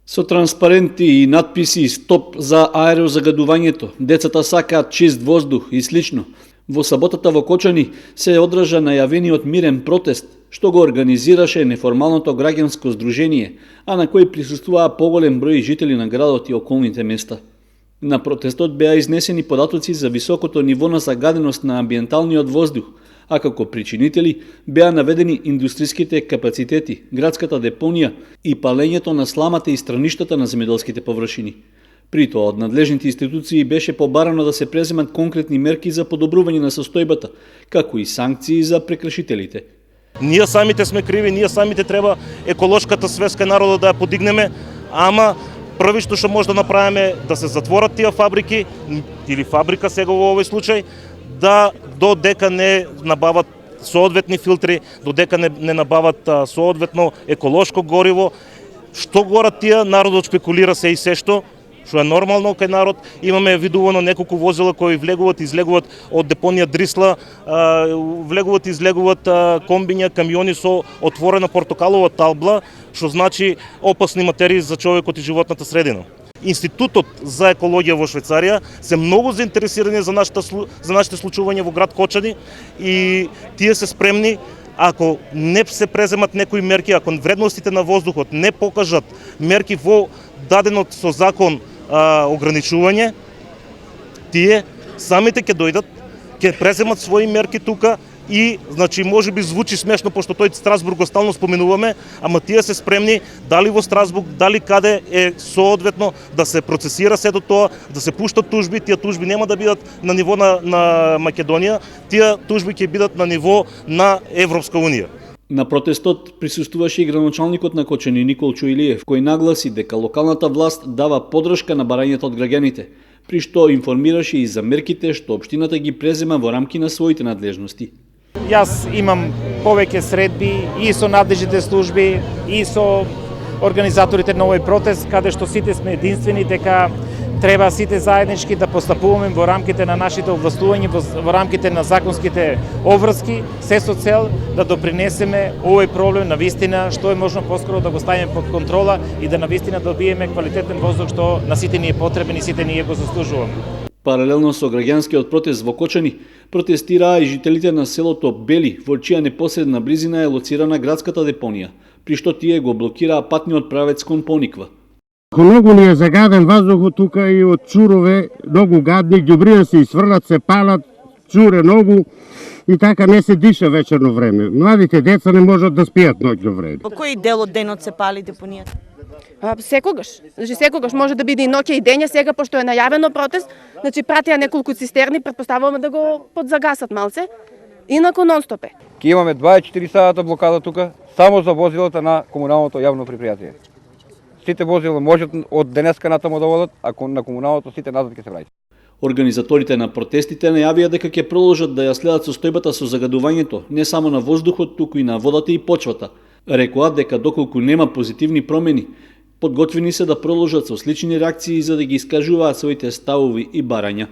Со транспаренти и надписи «Стоп за аерозагадувањето», децата сакаат чист воздух и слично, во саботата во Кочани се одржа најавениот мирен протест, што го организираше неформалното граѓанско здружение, а на кој присуствуваа поголем број жители на градот и околните места. На протестот беа изнесени податоци за високото ниво на загаденост на амбиенталниот воздух, а како причинители беа наведени индустриските капацитети, градската депонија и палењето на сламата и страништата на земјоделските површини. При тоа од надлежните институции беше побарано да се преземат конкретни мерки за подобрување на состојбата, како и санкции за прекршителите. Ние самите сме криви, ние самите треба еколошката свест кај народот да ја подигнеме, ама први што може да направиме да се затворат тие фабрики или фабрика сега во овој случај, да додека не набават соодветни филтри, додека не набават соодветно еколошко гориво. Што горат тие, народот спекулира се и се што е нормално кај народ. Имаме видувано неколку возила кои влегуваат и излегуваат од депонија Дрисла, влегуваат и излегуваат комбиња, камиони со отворена портокалова табла, што значи опасни материи за човекот и животната средина. Институтот за екологија во Швајцарија се многу заинтересирани за нашите случувања во град Кочани и тие се спремни, ако не се преземат некои мерки, ако вредностите на воздухот не покажат мерки во дадено со закон ограничување, тие самите ќе дојдат, ќе преземат своји мерки тука и, значи, може би звучи смешно, пошто тој Страсбург го стално споменуваме, ама тие се спремни, дали во Страсбург, дали каде е соодветно да се процесира сето тоа, да се пуштат тужби. Тие тужби нема да бидат на ниво на Македонија, тие тужби ќе бидат на ниво на Европска унија. На протестот присуствуваше и градоначалникот на Кочани Николчо Илиев, кој нагласи дека локалната власт дава подршка на барањето од граѓаните, при што информираше и за мерките што општината ги презема во рамки на своите надлежности. Јас имам повеќе средби и со надлежните служби и со организаторите на овој протест, каде што сите сме единствени дека треба сите заеднички да постапуваме во рамките на нашите овластувања, во рамките на законските обврски, се со цел да допринесеме овој проблем на вистина што е можно поскоро да го ставиме под контрола и да на вистина добиеме квалитетен воздух што на сите ни е потребен и сите ние го заслужуваме. Паралелно со граѓанскиот протест во Кочани, протестираа и жителите на селото Бели, во чија непосредна близина е лоцирана градската депонија, при што тие го блокираа патниот правец кон Пониква. Многу ни е загаден воздухот тука и од чурове, многу гадни, ѓубрија се изфрлат, се палат, чуре многу и така не се диша вечерно време. Младите деца не можат да спијат ноќно време. Во кој дел од денот се пали депонијата? Секогаш. Значи секогаш може да биде и ноќе и дења, сега пошто е најавено протест, значи пратија неколку цистерни, претпоставуваме да го подзагасат малце. Инаку нон-стоп е. Ке имаме 24 сата блокада тука само за возилата на комуналното јавно предпријатие. Сите возила можат од денеска натаму да водат, а на комуналното сите назад ќе се враќаат. Организаторите на протестите најавија дека ќе продолжат да ја следат состојбата со загадувањето не само на воздухот, туку и на водата и почвата. Рекоа дека доколку нема позитивни промени, подготвени се да продолжат со слични реакции за да ги искажуваат своите ставови и барања.